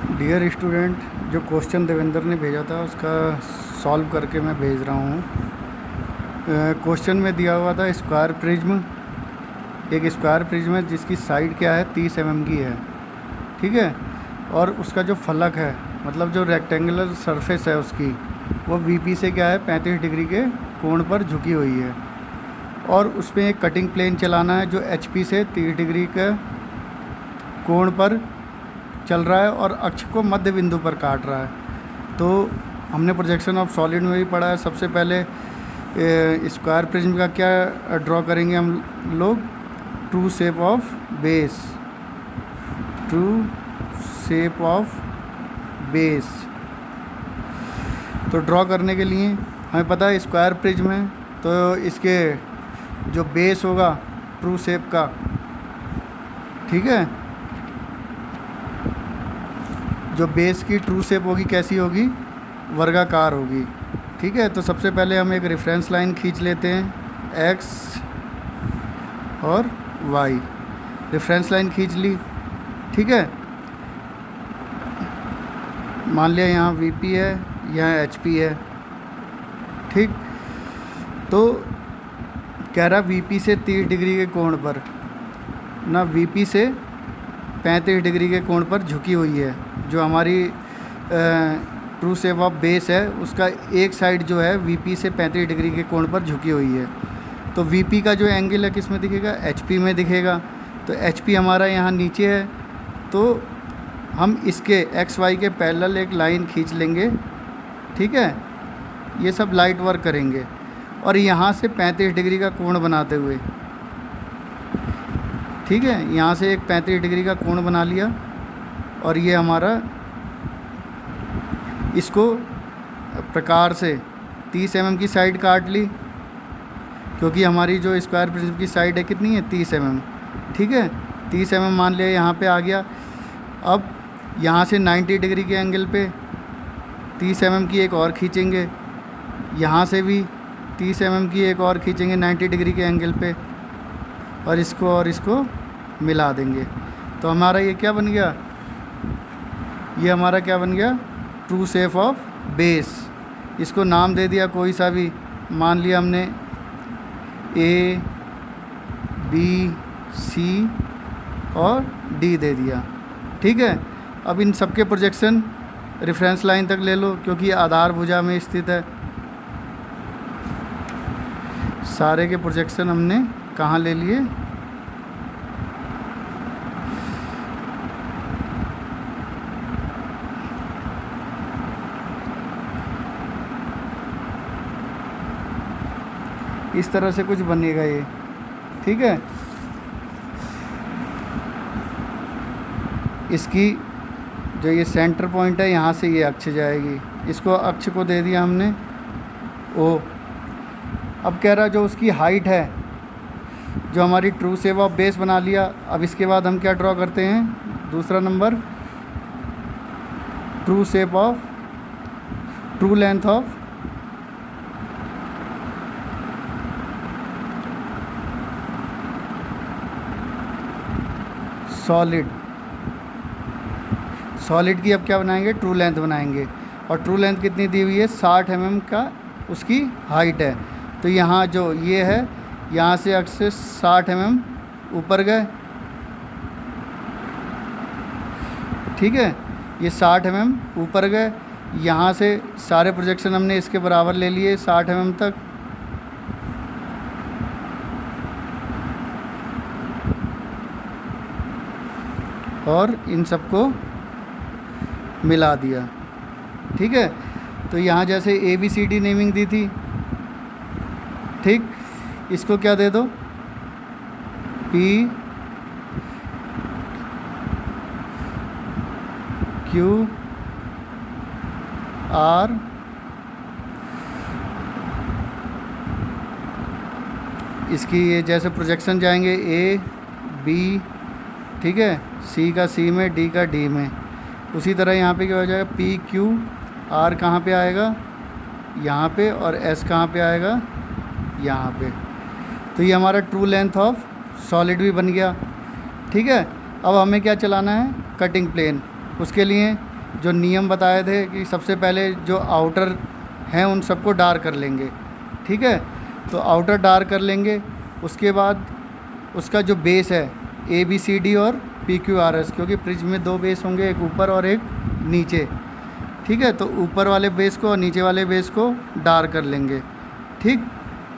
Dear student, जो question Devendra ने भेजा था उसका सॉल्व करके मैं भेज रहा हूँ। क्वेश्चन में दिया हुआ था स्क्वायर प्रिज्म, एक स्क्वायर प्रिज्म है जिसकी साइड क्या है 30 mm की है, ठीक है। और उसका जो फलक है, मतलब जो रेक्टेंगुलर सरफेस है उसकी, वो वीपी से क्या है 35 डिग्री के कोण पर झुकी हुई है। और उसमें एक कटिंग प्लेन चलाना है जो एचपी से 30 डिग्री के कोण पर चल रहा है और अक्ष को मध्य बिंदु पर काट रहा है। तो हमने प्रोजेक्शन ऑफ सॉलिड में भी पढ़ा है। सबसे पहले स्क्वायर प्रिज्म का क्या ड्रॉ करेंगे हम लोग, true shape of base, true shape of base. तो ड्रॉ करने के लिए हमें पता है स्क्वायर प्रिज्म है, तो इसके जो बेस होगा ट्रू शेप का, ठीक है, जो बेस की ट्रू शेप होगी कैसी होगी, वर्गाकार होगी, ठीक है। तो सबसे पहले हम एक रेफरेंस लाइन खींच लेते हैं, एक्स और वाई, रेफरेंस लाइन खींच ली, ठीक है। मान लिया यहाँ वीपी है, यहाँ एचपी है, ठीक। तो कह रहा वीपी से 30 डिग्री के कोण पर, ना वीपी से 35 डिग्री के कोण पर झुकी हुई है। जो हमारी ट्रू शेप ऑफ बेस है उसका एक साइड जो है वीपी से 35 डिग्री के कोण पर झुकी हुई है। तो वीपी का जो एंगल है किस में दिखेगा, एचपी में दिखेगा। तो एचपी हमारा यहाँ नीचे है, तो हम इसके एक्स वाई के पैरेलल एक लाइन खींच लेंगे, ठीक है। ये सब लाइट वर्क करेंगे और यहाँ से 35 डिग्री का कोण बनाते हुए, ठीक है, यहाँ से एक 35 डिग्री का कोण बना लिया। और ये हमारा इसको प्रकार से 30 mm की साइड काट ली, क्योंकि हमारी जो स्क्वायर प्रिज्म की साइड है कितनी है 30 mm, ठीक है। 30 mm मान लिया यहाँ पे आ गया। अब यहाँ से 90 डिग्री के एंगल पे 30 mm की एक और खींचेंगे, यहाँ से भी 30 mm की एक और खींचेंगे 90 डिग्री के एंगल पे, और इसको मिला देंगे। तो हमारा ये क्या बन गया, ये हमारा क्या बन गया, ट्रू शेप ऑफ बेस। इसको नाम दे दिया कोई सा भी, मान लिया हमने ए बी सी और डी दे दिया, ठीक है। अब इन सब के प्रोजेक्शन रेफरेंस लाइन तक ले लो, क्योंकि आधार भुजा में स्थित है। सारे के प्रोजेक्शन हमने कहाँ ले लिए, इस तरह से कुछ बनेगा ये, ठीक है। इसकी जो ये सेंटर पॉइंट है यहाँ से ये अक्ष जाएगी, इसको अक्ष को दे दिया हमने ओ। अब कह रहा जो उसकी हाइट है, जो हमारी ट्रू शेप ऑफ बेस बना लिया। अब इसके बाद हम क्या ड्रॉ करते हैं, दूसरा number, true shape of, true length of solid. Solid की अब क्या बनाएंगे, ट्रू लेंथ बनाएंगे। और ट्रू लेंथ कितनी दी हुई है, 60 mm का उसकी हाइट है। तो यहाँ जो ये है, यहाँ से अक्ष से 60 mm ऊपर गए, ठीक है। ये 60 mm ऊपर गए, यहाँ से सारे प्रोजेक्शन हमने इसके बराबर ले लिए 60 mm तक। और इन सबको मिला दिया, ठीक है। तो यहाँ जैसे A B C D naming दी थी, ठीक, इसको क्या दे दो, पी क्यू आर इसकी ये जैसे प्रोजेक्शन जाएंगे ए बी, ठीक है, सी का सी में, डी का डी में। उसी तरह यहाँ पे क्या हो जाएगा, पी क्यू आर कहाँ पे आएगा, यहाँ पे, और एस कहाँ पे आएगा, यहाँ पे। तो ये हमारा ट्रू लेंथ ऑफ सॉलिड भी बन गया, ठीक है। अब हमें क्या चलाना है, कटिंग प्लेन। उसके लिए जो नियम बताए थे कि सबसे पहले जो आउटर हैं उन सबको डार्क कर लेंगे, ठीक है। तो आउटर डार्क कर लेंगे, उसके बाद उसका जो बेस है ABCD और PQRS, क्योंकि प्रिज्म में 2 बेस होंगे, एक ऊपर और एक नीचे, ठीक है। तो ऊपर वाले बेस को और नीचे वाले बेस को डार्क कर लेंगे, ठीक।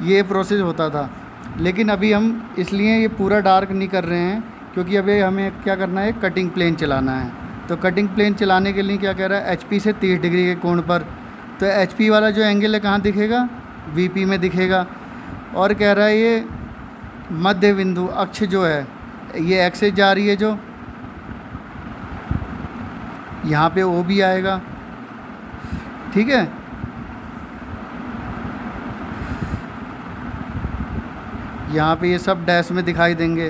ये प्रोसेस होता था, लेकिन अभी हम इसलिए ये पूरा डार्क नहीं कर रहे हैं क्योंकि अभी हमें क्या करना है, कटिंग प्लेन चलाना है। तो कटिंग प्लेन चलाने के लिए क्या कह रहा है, HP से 30 डिग्री के कोण पर। तो HP वाला जो एंगल है कहाँ दिखेगा, VP में दिखेगा। और कह रहा है ये मध्य बिंदु अक्ष जो है, ये एक्सेस जा रही है जो, यहाँ पे O भी आएगा, ठीक है। यहाँ पे ये सब डैश में दिखाई देंगे।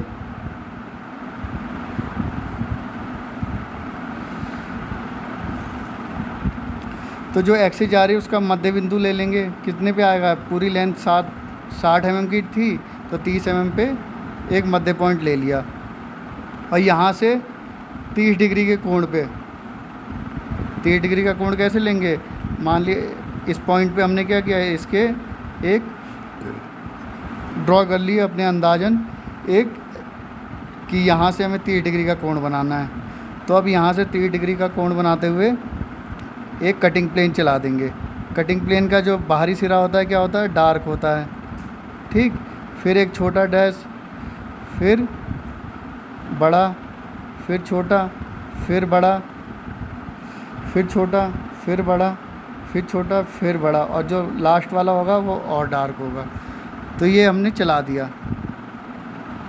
तो जो एक्सेस जा रही है उसका मध्य बिंदु ले लेंगे, कितने पे आएगा, पूरी लेंथ 60 mm की थी, तो 30 mm पे एक मध्य पॉइंट ले लिया। और यहाँ से 30 डिग्री के कोण पे, 30 डिग्री का कोण कैसे लेंगे, मान लिए इस पॉइंट पे हमने क्या किया है, इसके एक ड्रॉ कर लिए अपने अंदाजन एक, कि यहाँ से हमें 30 डिग्री का कोण बनाना है। तो अब यहाँ से 30 डिग्री का कोण बनाते हुए एक कटिंग प्लेन चला देंगे। कटिंग प्लेन का जो बाहरी सिरा होता है क्या होता है, डार्क होता है, ठीक। फिर एक छोटा डैश, फिर बड़ा, फिर छोटा, फिर बड़ा, फिर छोटा, फिर बड़ा, फिर छोटा, फिर बड़ा, और जो लास्ट वाला होगा वो और डार्क होगा। तो ये हमने चला दिया,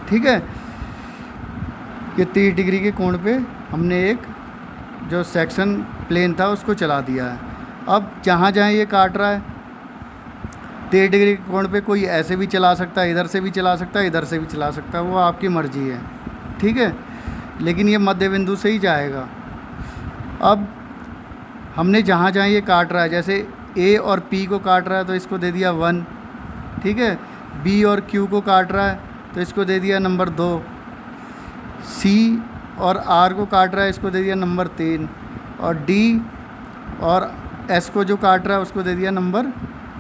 ठीक है। ये 30 डिग्री के कोण पे हमने एक जो सेक्शन प्लेन था उसको चला दिया है। अब जहाँ जहाँ ये काट रहा है 30 डिग्री के कोण पे, कोई ऐसे भी चला सकता है, इधर से भी चला सकता है, इधर से भी चला सकता है, वो आपकी मर्ज़ी है, ठीक है। लेकिन ये मध्य बिंदु से ही जाएगा। अब हमने जहाँ जहाँ ये काट रहा है, जैसे A और P को काट रहा है तो इसको दे दिया 1, ठीक है। B और Q को काट रहा है तो इसको दे दिया नंबर 2। C और R को काट रहा है, इसको दे दिया नंबर 3। और D और S को जो काट रहा है उसको दे दिया नंबर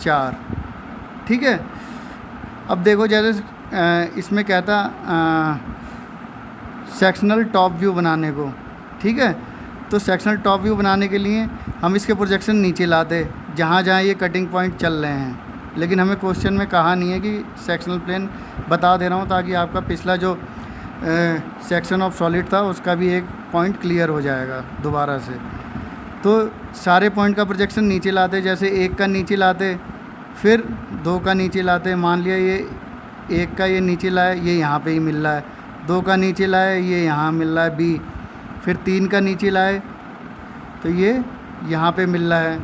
4, ठीक है। अब देखो, जैसे इसमें कहता सेक्शनल टॉप व्यू बनाने को, ठीक है। तो सेक्शनल टॉप व्यू बनाने के लिए हम इसके प्रोजेक्शन नीचे लाते जहाँ जहाँ ये कटिंग पॉइंट चल रहे हैं, लेकिन हमें क्वेश्चन में कहा नहीं है कि सेक्शनल प्लेन बता दे रहा हूँ ताकि आपका पिछला जो सेक्शन ऑफ सॉलिड था उसका भी एक पॉइंट क्लियर हो जाएगा दोबारा से। तो सारे पॉइंट का प्रोजेक्शन नीचे लाते, जैसे 1 का नीचे लाते, फिर 2 का नीचे लाते, मान लिया ये 1 का ये नीचे लाए, ये यहाँ पे ही मिल रहा है, 2 का नीचे लाए, ये यहाँ मिल रहा है B, फिर 3 का नीचे लाए तो ये यहाँ पे मिल रहा है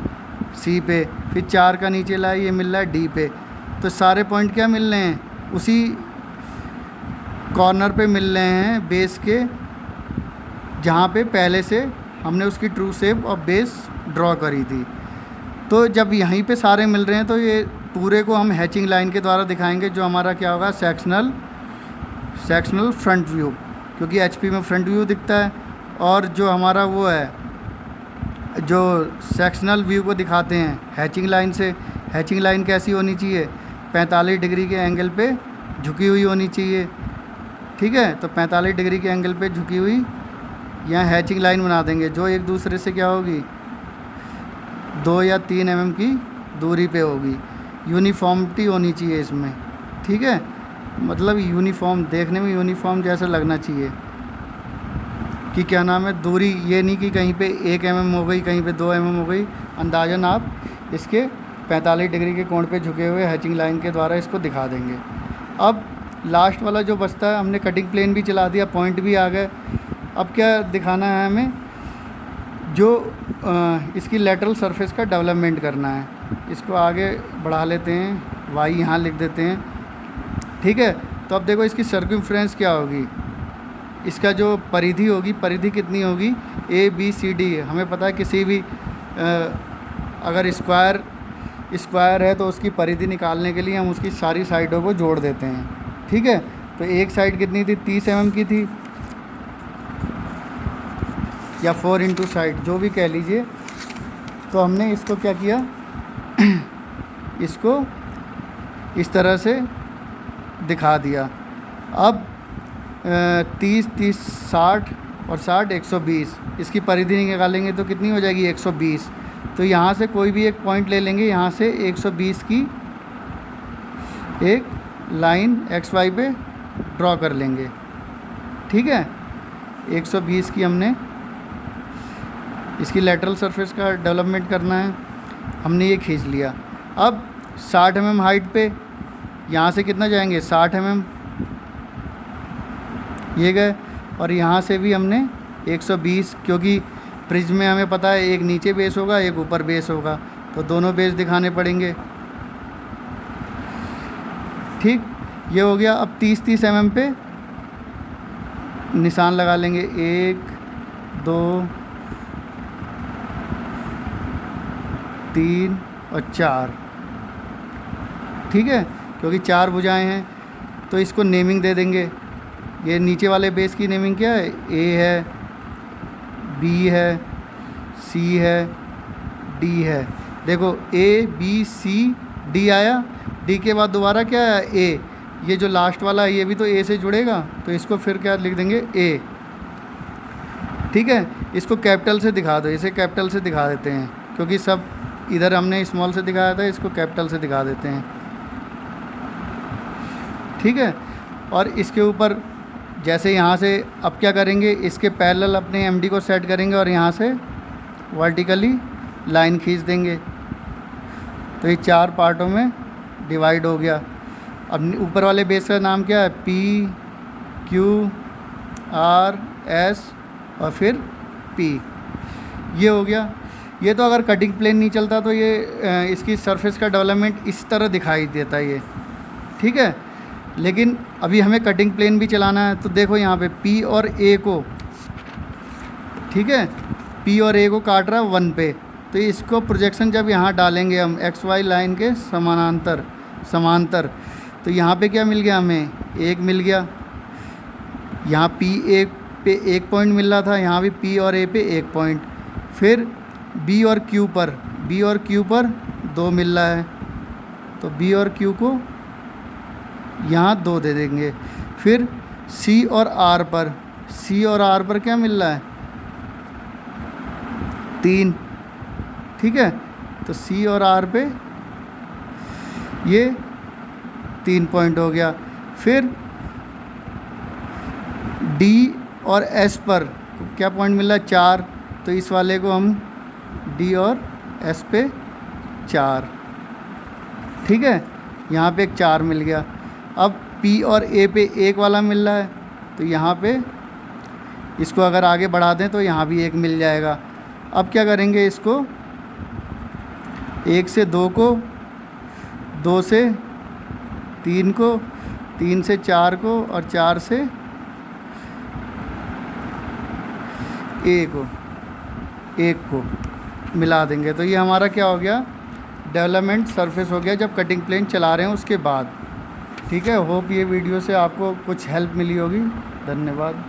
C पे, फिर 4 का नीचे लाए, ये मिल रहा है D पे। तो सारे पॉइंट क्या मिल रहे हैं, उसी कॉर्नर पे मिल रहे हैं बेस के, जहाँ पे पहले से हमने उसकी ट्रू शेप और बेस ड्रॉ करी थी। तो जब यहीं पे सारे मिल रहे हैं तो ये पूरे को हम हैचिंग लाइन के द्वारा दिखाएंगे, जो हमारा क्या होगा, सेक्शनल फ्रंट व्यू, क्योंकि HP में फ्रंट व्यू दिखता है। और जो हमारा वो है, जो सेक्शनल व्यू को दिखाते हैं हैचिंग लाइन से, हैचिंग लाइन कैसी होनी चाहिए, 45 डिग्री के एंगल पे झुकी हुई होनी चाहिए, ठीक है। तो 45 डिग्री के एंगल पे झुकी हुई यहाँ हैचिंग लाइन बना देंगे, जो एक दूसरे से क्या होगी, 2 या 3 mm की दूरी पे होगी। यूनिफॉर्मिटी होनी चाहिए इसमें, ठीक है, मतलब यूनिफॉर्म, देखने में यूनिफॉर्म जैसा लगना चाहिए कि क्या नाम है, दूरी ये नहीं कि कहीं पे 1 mm हो गई, कहीं पे 2 mm हो गई। अंदाज़न आप इसके 45 डिग्री के कोण पे झुके हुए हैचिंग लाइन के द्वारा इसको दिखा देंगे। अब लास्ट वाला जो बचता है, हमने कटिंग प्लेन भी चला दिया, पॉइंट भी आ गए। अब क्या दिखाना है हमें, जो इसकी लेटरल सरफेस का डेवलपमेंट करना है। इसको आगे बढ़ा लेते हैं, y यहाँ लिख देते हैं, ठीक है। तो अब देखो इसकी सर्कमफ्रेंस क्या होगी, इसका जो परिधि होगी, परिधि कितनी होगी, ABCD। हमें पता है किसी भी अगर स्क्वायर है तो उसकी परिधि निकालने के लिए हम उसकी सारी साइडों को जोड़ देते हैं, ठीक है। तो एक साइड कितनी थी, 30 mm की थी, या 4 इंटू साइड, जो भी कह लीजिए। तो हमने इसको क्या किया, इसको इस तरह से दिखा दिया। अब 30 30 60 और 60 120, इसकी परिधि निकालेंगे तो कितनी हो जाएगी 120। तो यहाँ से कोई भी एक पॉइंट ले लेंगे, यहाँ से 120 की एक लाइन एक्स वाई पे ड्रॉ कर लेंगे। ठीक है, 120 की हमने इसकी लेटरल सरफेस का डेवलपमेंट करना है, हमने ये खींच लिया। अब 60 mm हाइट पे यहाँ से कितना जाएंगे 60 mm ये गए, और यहाँ से भी हमने 120, क्योंकि प्रिज्म में हमें पता है एक नीचे बेस होगा एक ऊपर बेस होगा, तो दोनों बेस दिखाने पड़ेंगे। ठीक, ये हो गया। अब 30-30 mm पे निशान लगा लेंगे, 1 2 3 और 4। ठीक है, क्योंकि 4 भुजाएं हैं तो इसको नेमिंग दे देंगे। ये नीचे वाले बेस की नेमिंग क्या है, ए है, बी है, सी है, डी है। देखो ए बी सी डी आया, डी के बाद दोबारा क्या है ए, ये जो लास्ट वाला है ये भी तो ए से जुड़ेगा, तो इसको फिर क्या लिख देंगे ए। ठीक है, इसको कैपिटल से दिखा दो, इसे कैपिटल से दिखा देते हैं, क्योंकि सब इधर हमने स्मॉल से दिखाया था, इसको कैपिटल से दिखा देते हैं। ठीक है, और इसके ऊपर जैसे यहाँ से अब क्या करेंगे, इसके पैरेलल अपने एमडी को सेट करेंगे और यहाँ से वर्टिकली लाइन खींच देंगे। तो ये 4 पार्टों में डिवाइड हो गया। अब ऊपर वाले बेस का नाम क्या है, पी क्यू आर एस और फिर पी, ये हो गया। ये तो अगर कटिंग प्लेन नहीं चलता तो ये इसकी सरफेस का डेवलपमेंट इस तरह दिखाई देता है ये। ठीक है, लेकिन अभी हमें कटिंग प्लेन भी चलाना है, तो देखो यहाँ पे पी और ए को, ठीक है, पी और ए को काट रहा है 1 पे, तो इसको प्रोजेक्शन जब यहाँ डालेंगे हम एक्स वाई लाइन के समांतर, तो यहाँ पे क्या मिल गया हमें, 1 मिल गया। यहाँ पी ए पे 1 पॉइंट मिल रहा था, यहाँ भी पी और ए पे 1 पॉइंट। फिर बी और क्यू पर 2 मिल रहा है, तो बी और क्यू को यहाँ 2 दे देंगे। फिर सी और आर पर क्या मिल रहा है, 3। ठीक है, तो सी और आर पे ये 3 पॉइंट हो गया। फिर डी और एस पर क्या पॉइंट मिल रहा है, 4, तो इस वाले को हम डी और एस पे 4। ठीक है, यहाँ पे एक 4 मिल गया। अब पी और ए पे 1 वाला मिल रहा है, तो यहाँ पे इसको अगर आगे बढ़ा दें तो यहाँ भी 1 मिल जाएगा। अब क्या करेंगे, इसको 1 से 2 को, 2 से 3 को, 3 से 4 को और 4 से एक को मिला देंगे। तो ये हमारा क्या हो गया, डेवलपमेंट सरफेस हो गया जब कटिंग प्लेन चला रहे हैं उसके बाद। ठीक है, होप ये वीडियो से आपको कुछ हेल्प मिली होगी। धन्यवाद।